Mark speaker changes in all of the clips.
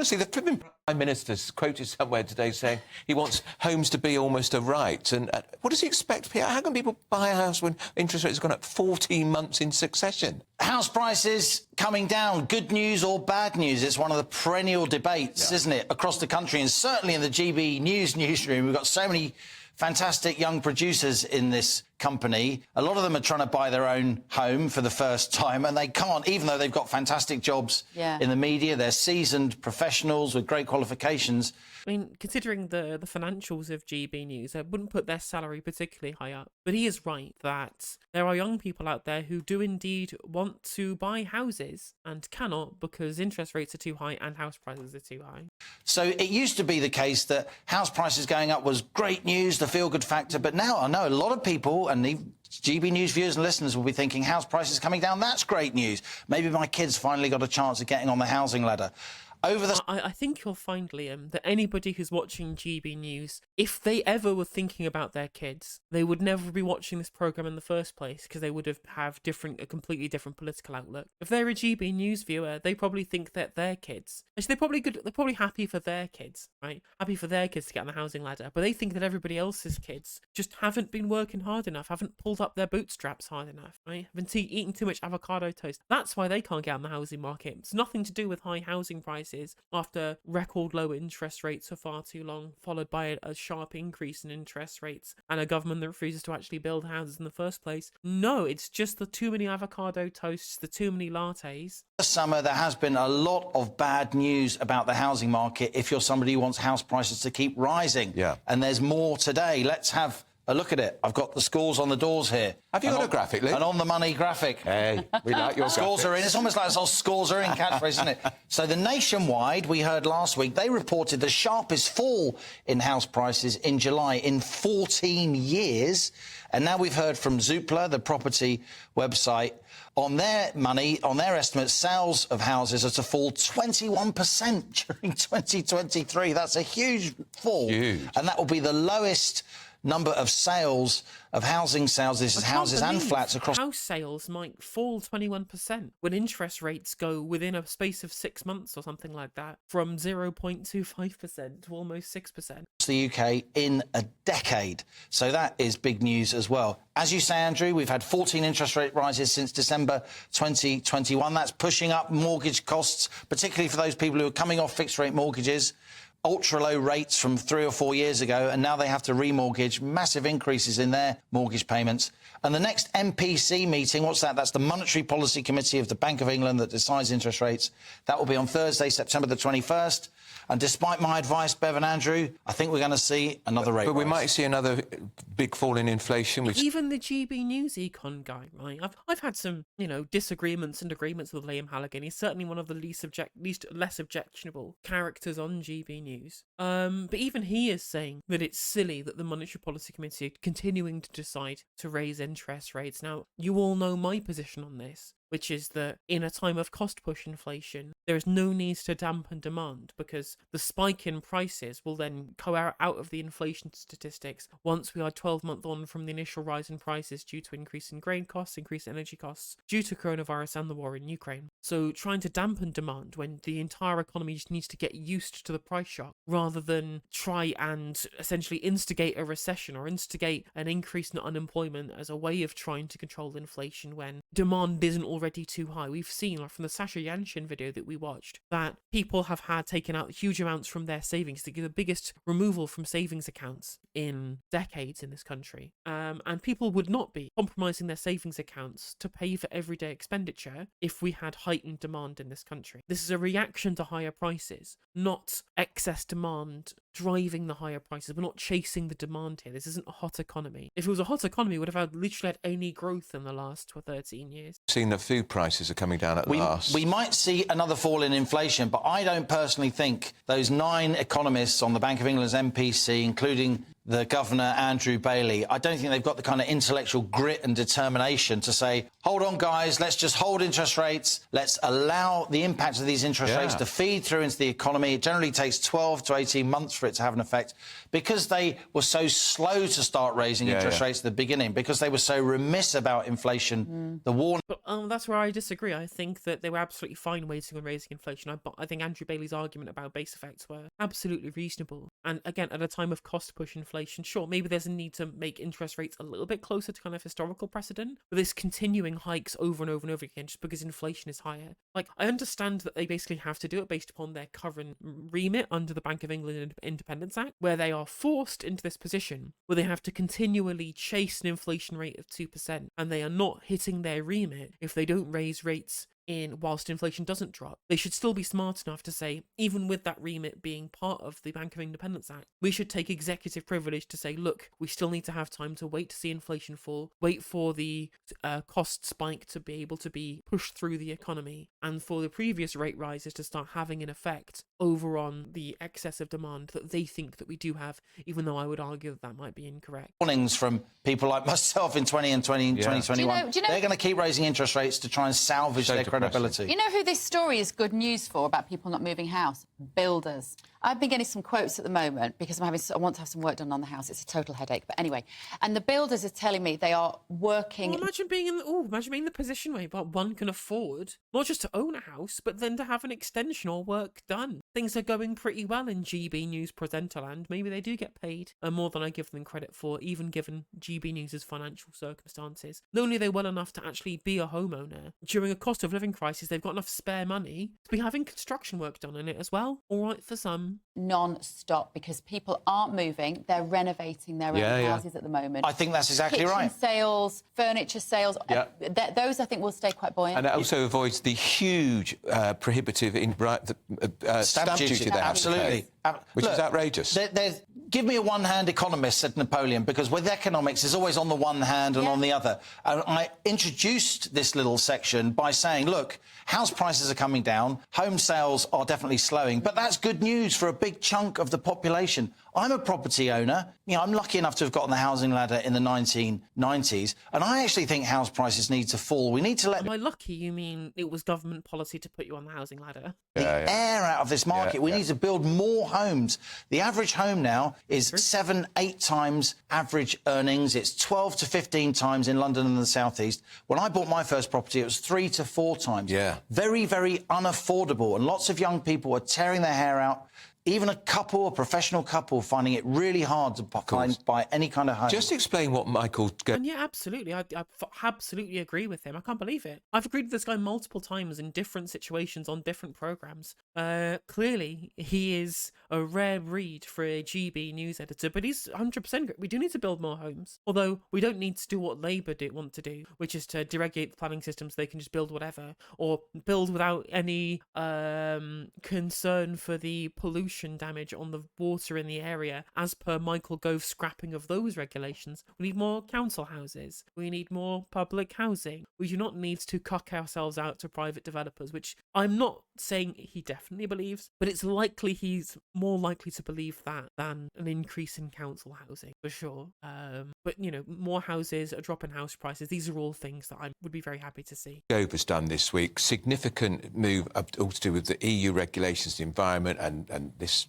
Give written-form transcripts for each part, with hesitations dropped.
Speaker 1: Honestly, the flipping Prime Minister's quoted somewhere today saying he wants homes to be almost a right. And what does he expect? How can people buy a house when interest rates have gone up 14 months in succession?
Speaker 2: House prices coming down, good news or bad news? It's one of the perennial debates, isn't it, across the country, and certainly in the GB News newsroom. We've got so many fantastic young producers in this company. A lot of them are trying to buy their own home for the first time, and they can't, even though they've got fantastic jobs in the media. They're seasoned professionals with great qualifications.
Speaker 3: I mean, considering the financials of GB News, I wouldn't put their salary particularly high up. But he is right that there are young people out there who do indeed want to buy houses and cannot because interest rates are too high and house prices are too high.
Speaker 2: So it used to be the case that house prices going up was great news, the feel-good factor. But now I know a lot of people, and the GB News viewers and listeners, will be thinking house prices coming down. That's great news. Maybe my kids finally got a chance of getting on the housing ladder.
Speaker 3: I think you'll find, Liam, that anybody who's watching GB News, if they ever were thinking about their kids, they would never be watching this programme in the first place because they would have a completely different political outlook. If they're a GB News viewer, they probably think that their kids... Actually, they're probably happy for their kids, right? Happy for their kids to get on the housing ladder, but they think that everybody else's kids just haven't been working hard enough, haven't pulled up their bootstraps hard enough, right? Haven't eaten too much avocado toast. That's why they can't get on the housing market. It's nothing to do with high housing prices after record low interest rates for far too long, followed by a sharp increase in interest rates and a government that refuses to actually build houses in the first place. No, it's just the too many avocado toasts, the too many lattes.
Speaker 2: This summer, there has been a lot of bad news about the housing market if you're somebody who wants house prices to keep rising.
Speaker 1: Yeah.
Speaker 2: And there's more today. Let's have a look at it. I've got the scores on the doors here.
Speaker 1: Have you got a graphic, Lee?
Speaker 2: An on-the-money graphic.
Speaker 1: Hey, we like your
Speaker 2: Scores are in. It's almost like this whole scores are in catchphrase, isn't it? So the Nationwide, we heard last week, they reported the sharpest fall in house prices in July in 14 years. And now we've heard from Zoopla, the property website, on their estimates, sales of houses are to fall 21% during 2023. That's a huge fall.
Speaker 1: Huge.
Speaker 2: And that will be the lowest number of sales, of housing sales, this is houses and flats across...
Speaker 3: House sales might fall 21% when interest rates go within a space of 6 months or something like that, from 0.25% to almost 6%.
Speaker 2: The UK in a decade. So that is big news as well. As you say, Andrew, we've had 14 interest rate rises since December 2021. That's pushing up mortgage costs, particularly for those people who are coming off fixed-rate mortgages. Ultra-low rates from 3 or 4 years ago, and now they have to remortgage, massive increases in their mortgage payments. And the next MPC meeting, what's that? That's the Monetary Policy Committee of the Bank of England that decides interest rates. That will be on Thursday, September the 21st. And despite my advice, Bev and Andrew, I think we're going to see another rate rise.
Speaker 1: But we might see another big fall in inflation.
Speaker 3: Even the GB News econ guy, right? I've had some, disagreements and agreements with Liam Halligan. He's certainly one of the less objectionable characters on GB News. But even he is saying that it's silly that the Monetary Policy Committee are continuing to decide to raise interest rates. Now, you all know my position on this, which is that in a time of cost-push inflation, there is no need to dampen demand because the spike in prices will then go out of the inflation statistics once we are 12 months on from the initial rise in prices due to increase in grain costs, increase in energy costs, due to coronavirus and the war in Ukraine. So trying to dampen demand when the entire economy just needs to get used to the price shock rather than try and essentially instigate a recession or instigate an increase in unemployment as a way of trying to control inflation when demand isn't already too high. We've seen, like from the Sasha Yanshin video that we watched, that people have had taken out huge amounts from their savings, the biggest removal from savings accounts in decades in this country. And people would not be compromising their savings accounts to pay for everyday expenditure if we had heightened demand in this country. This is a reaction to higher prices, not excess demand driving the higher prices. We're not chasing the demand here. This isn't a hot economy. If it was a hot economy, we would have literally had any growth in the last 13 years.
Speaker 1: Seen that food prices are coming down at last.
Speaker 2: We might see another fall in inflation, but I don't personally think those 9 economists on the Bank of England's MPC, including the governor, Andrew Bailey, I don't think they've got the kind of intellectual grit and determination to say, hold on, guys, let's just hold interest rates. Let's allow the impact of these interest rates to feed through into the economy. It generally takes 12 to 18 months for it to have an effect because they were so slow to start raising interest rates at the beginning, because they were so remiss about inflation. The warning.
Speaker 3: But that's where I disagree. I think that they were absolutely fine waiting on raising inflation. I think Andrew Bailey's argument about base effects were absolutely reasonable. And again, at a time of cost push inflation, sure, maybe there's a need to make interest rates a little bit closer to kind of historical precedent, but this continuing hikes over and over and over again just because inflation is higher. Like, I understand that they basically have to do it based upon their current remit under the Bank of England Independence Act, where they are forced into this position where they have to continually chase an inflation rate of 2%, and they are not hitting their remit if they don't raise rates whilst inflation doesn't drop. They should still be smart enough to say, even with that remit being part of the Bank of Independence Act, we should take executive privilege to say, look, we still need to have time to wait to see inflation fall, wait for the cost spike to be able to be pushed through the economy, and for the previous rate rises to start having an effect over on the excess of demand that they think that we do have, even though I would argue that might be incorrect.
Speaker 2: Warnings from people like myself in 2021. They're going to keep raising interest rates to try and salvage their credibility.
Speaker 4: You know who this story is good news for about people not moving house? Builders. I've been getting some quotes at the moment because I want to have some work done on the house. It's a total headache. But anyway, and the builders are telling me they are working...
Speaker 3: Well, imagine being in the position where one can afford not just to own a house, but then to have an extension or work done. Things are going pretty well in GB News presenter land. Maybe they do get paid more than I give them credit for, even given GB News' financial circumstances. Not only are they well enough to actually be a homeowner, during a cost of living crisis, they've got enough spare money to be having construction work done in it as well. All right for some.
Speaker 4: Non-stop, because people aren't moving. They're renovating their own houses at the moment.
Speaker 2: I think that's exactly right.
Speaker 4: Kitchen sales, furniture sales, those I think will stay quite buoyant.
Speaker 1: And it also avoids the huge prohibitive stamp duty they have to pay, which is outrageous.
Speaker 2: Give me a one-hand economist, said Napoleon, because with economics, it's always on the one hand and on the other. And I introduced this little section by saying, look, house prices are coming down, home sales are definitely slowing, but that's good news for a big chunk of the population. I'm a property owner. You know, I'm lucky enough to have got on the housing ladder in the 1990s, and I actually think house prices need to fall. We need to let...
Speaker 3: By lucky, you mean it was government policy to put you on the housing ladder?
Speaker 2: The air out of this market. We need to build more homes. The average home now is 7-8 times average earnings. It's 12 to 15 times in London and the South East. When I bought my first property, it was 3 to 4 times. Very, very unaffordable. And lots of young people are tearing their hair out. Even a professional couple, finding it really hard to buy any kind of home.
Speaker 1: Just explain what Michael...
Speaker 3: And yeah, absolutely. I absolutely agree with him. I can't believe it. I've agreed with this guy multiple times in different situations on different programmes. Clearly, he is a rare breed for a GB news editor, but he's 100%. We do need to build more homes. Although we don't need to do what Labour want to do, which is to deregulate the planning system so they can just build whatever, or build without any concern for the pollution damage on the water in the area, as per Michael Gove's scrapping of those regulations. We need more council houses. We need more public housing. We do not need to cuck ourselves out to private developers, which I'm not saying he definitely believes, but it's likely he's more likely to believe that than an increase in council housing, for sure. But, you know, more houses, a drop in house prices, these are all things that I would be very happy to see.
Speaker 1: Gove has done this week, significant move all to do with the EU regulations, the environment, and this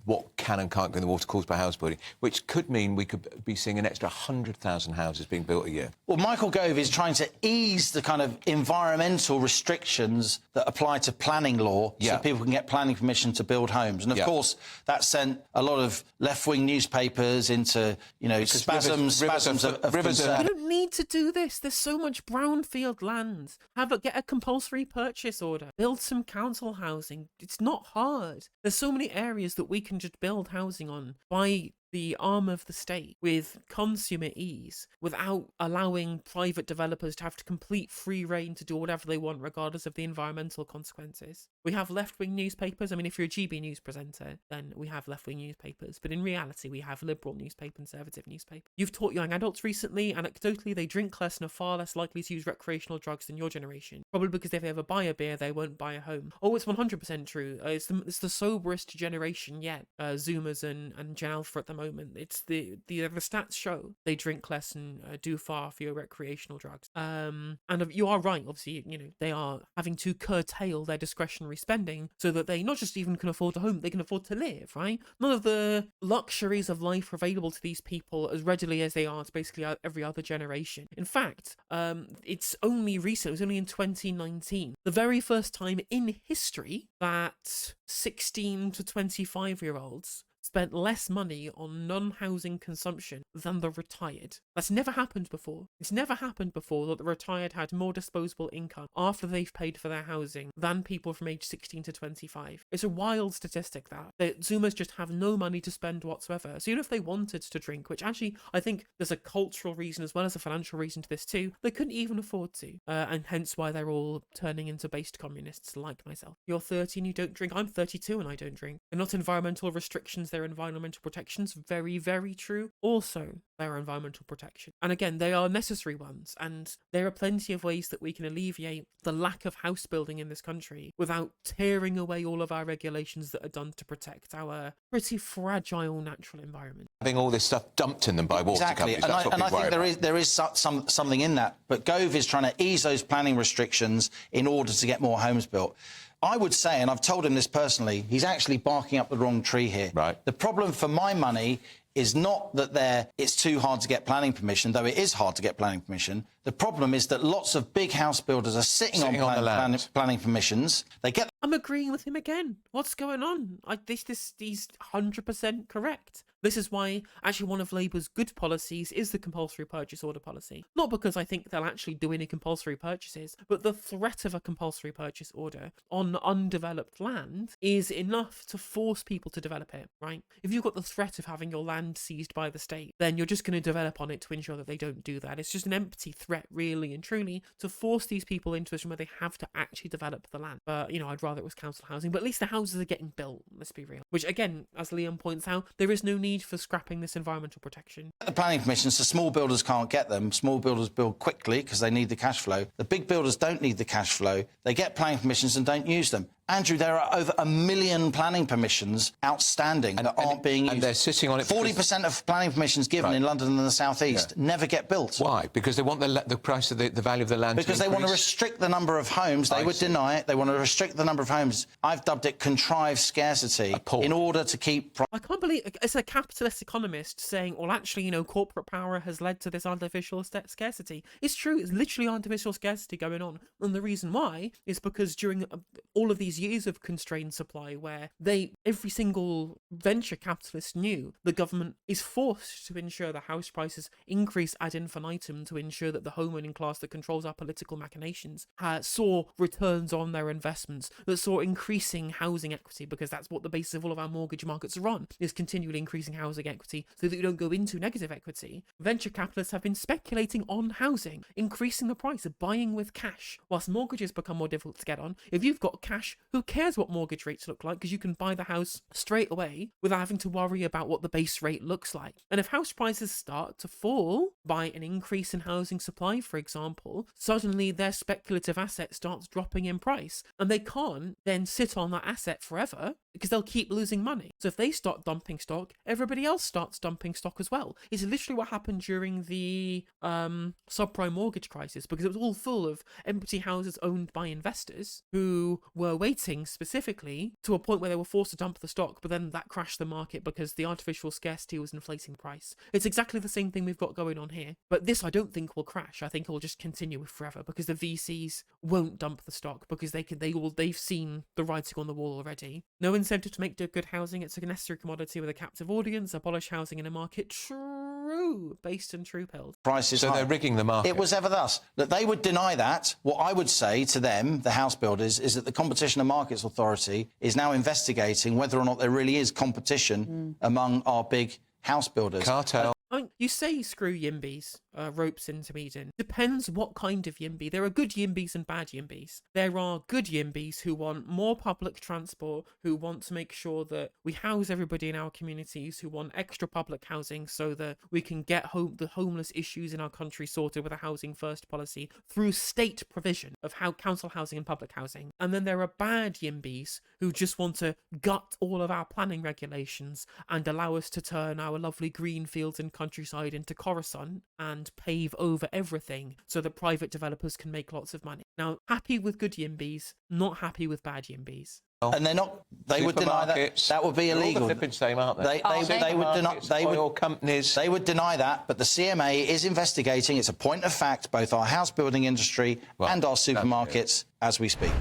Speaker 1: what can and can't go in the water caused by house building, which could mean we could be seeing an extra 100,000 houses being built a year.
Speaker 2: Well, Michael Gove is trying to ease the kind of environmental restrictions that apply to planning law so people can get planning permission to build homes. And, of course, that sent a lot of left-wing newspapers into, you know, spasms of concern.
Speaker 3: We don't need to do this. There's so much brownfield land. Get a compulsory purchase order. Build some council housing. It's not hard. There's so many areas that we can just build housing on by the arm of the state with consumer ease, without allowing private developers to have to complete free rein to do whatever they want, regardless of the environmental consequences. We have left-wing newspapers. I mean, if you're a GB News presenter, then we have left-wing newspapers. But in reality, we have liberal newspaper, conservative newspaper. You've taught young adults recently, anecdotally, they drink less and are far less likely to use recreational drugs than your generation. Probably because if they ever buy a beer, they won't buy a home. Oh, it's 100% true. It's the soberest generation yet, Zoomers and Gen Alpha at the moment. It's the stats show they drink less and do far fewer recreational drugs. And you are right, obviously, they are having to curtail their discretionary spending so that they not just even can afford a home, they can afford to live, right? None of the luxuries of life are available to these people as readily as they are to basically every other generation. In fact, it's only recent, it was only in 2019, the very first time in history that 16 to 25-year-olds spent less money on non-housing consumption than the retired. That's never happened before. It's never happened before that the retired had more disposable income after they've paid for their housing than people from age 16 to 25. It's a wild statistic that Zoomers just have no money to spend whatsoever. So even if they wanted to drink, which actually I think there's a cultural reason as well as a financial reason to this too, they couldn't even afford to. And hence why they're all turning into based communists like myself. You're 30 and you don't drink. I'm 32 and I don't drink. They're not environmental restrictions, they're environmental protections. Very, very true. Also, they're environmental protection. And again, they are necessary ones. And there are plenty of ways that we can alleviate the lack of house building in this country without tearing away all of our regulations that are done to protect our pretty fragile natural environment.
Speaker 1: Having all this stuff dumped in them by water companies, that's what
Speaker 2: and I
Speaker 1: people worry
Speaker 2: think there is something in that. But Gove is trying to ease those planning restrictions in order to get more homes built. I would say, and I've told him this personally, he's actually barking up the wrong tree here.
Speaker 1: Right.
Speaker 2: The problem for my money is not that it's too hard to get planning permission, though it is hard to get planning permission. The problem is that lots of big house builders are sitting on planning permissions. They get.
Speaker 3: I'm agreeing with him again. What's going on? He's 100% correct. This is why actually one of Labour's good policies is the compulsory purchase order policy. Not because I think they'll actually do any compulsory purchases, but the threat of a compulsory purchase order on undeveloped land is enough to force people to develop it, right? If you've got the threat of having your land seized by the state, then you're just going to develop on it to ensure that they don't do that. It's just an empty threat, really and truly, to force these people into a position where they have to actually develop the land. But, I'd rather it was council housing, but at least the houses are getting built, let's be real. Which, again, as Liam points out, there is no need for scrapping this environmental protection.
Speaker 2: The planning permissions, so small builders can't get them. Small builders build quickly because they need the cash flow. The big builders don't need the cash flow. They get planning permissions and don't use them. Andrew, there are over 1 million planning permissions outstanding that aren't being used.
Speaker 1: And they're sitting on it.
Speaker 2: 40% of planning permissions given in London and the South East never get built.
Speaker 1: Why? Because they want the price of the value of the land
Speaker 2: because
Speaker 1: to
Speaker 2: they want to restrict the number of homes. They would deny it. They want to restrict the number of homes. I've dubbed it contrived scarcity in order to keep...
Speaker 3: I can't believe it's a capitalist economist saying, well, actually, corporate power has led to this artificial scarcity. It's true. It's literally artificial scarcity going on. And the reason why is because during all of these years of constrained supply where every single venture capitalist knew the government is forced to ensure the house prices increase ad infinitum to ensure that the homeowning class that controls our political machinations saw returns on their investments, that saw increasing housing equity, because that's what the basis of all of our mortgage markets are on, is continually increasing housing equity so that you don't go into negative equity. Venture capitalists have been speculating on housing, increasing the price of buying with cash, whilst mortgages become more difficult to get on. If you've got cash, who cares what mortgage rates look like, because you can buy the house straight away without having to worry about what the base rate looks like. And if house prices start to fall by an increase in housing supply, for example, suddenly their speculative asset starts dropping in price, and they can't then sit on that asset forever because they'll keep losing money. So if they start dumping stock, everybody else starts dumping stock as well. It's literally what happened during the subprime mortgage crisis, because it was all full of empty houses owned by investors who were waiting specifically to a point where they were forced to dump the stock, but then that crashed the market because the artificial scarcity was inflating price. It's exactly the same thing we've got going on here. But this I don't think will crash. I think it will just continue forever because the VCs won't dump the stock because they've seen the writing on the wall already. No incentive to make good housing. It's a necessary commodity with a captive audience. Abolish housing in a market. True. Based and true pilled.
Speaker 2: Prices
Speaker 1: so
Speaker 2: high.
Speaker 1: They're rigging the market.
Speaker 2: It was ever thus. That they would deny that. What I would say to them, the house builders, is that the Competition and Markets Authority is now investigating whether or not there really is competition among our big house builders.
Speaker 1: Cartel.
Speaker 3: I mean, you say screw yimbies, ropes into Eden. Depends what kind of yimby. There are good yimbies and bad yimbies. There are good yimbies who want more public transport, who want to make sure that we house everybody in our communities, who want extra public housing so that we can get the homeless issues in our country sorted with a housing first policy through state provision of how council housing and public housing. And then there are bad yimbies who just want to gut all of our planning regulations and allow us to turn our lovely green fields and countryside into Coruscant and pave over everything so that private developers can make lots of money. Now, happy with good yimbies, not happy with bad yimbies.
Speaker 2: And they're not. They would deny that. That would be
Speaker 1: they're all
Speaker 2: illegal.
Speaker 1: the flipping same, aren't they?
Speaker 2: They would deny.
Speaker 1: Oil companies.
Speaker 2: They would deny that. But the CMA is investigating. It's a point of fact. Both our house building industry and our supermarkets as we speak.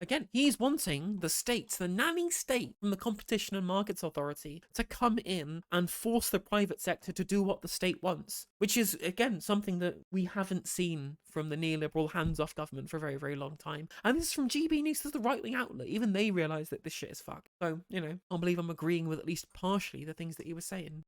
Speaker 3: Again, he's wanting the state, the nanny state from the Competition and Markets Authority to come in and force the private sector to do what the state wants, which is, again, something that we haven't seen from the neoliberal hands-off government for a very, very long time. And this is from GB News, this is the right-wing outlet. Even they realise that this shit is fucked. So, I believe I'm agreeing with at least partially the things that he was saying.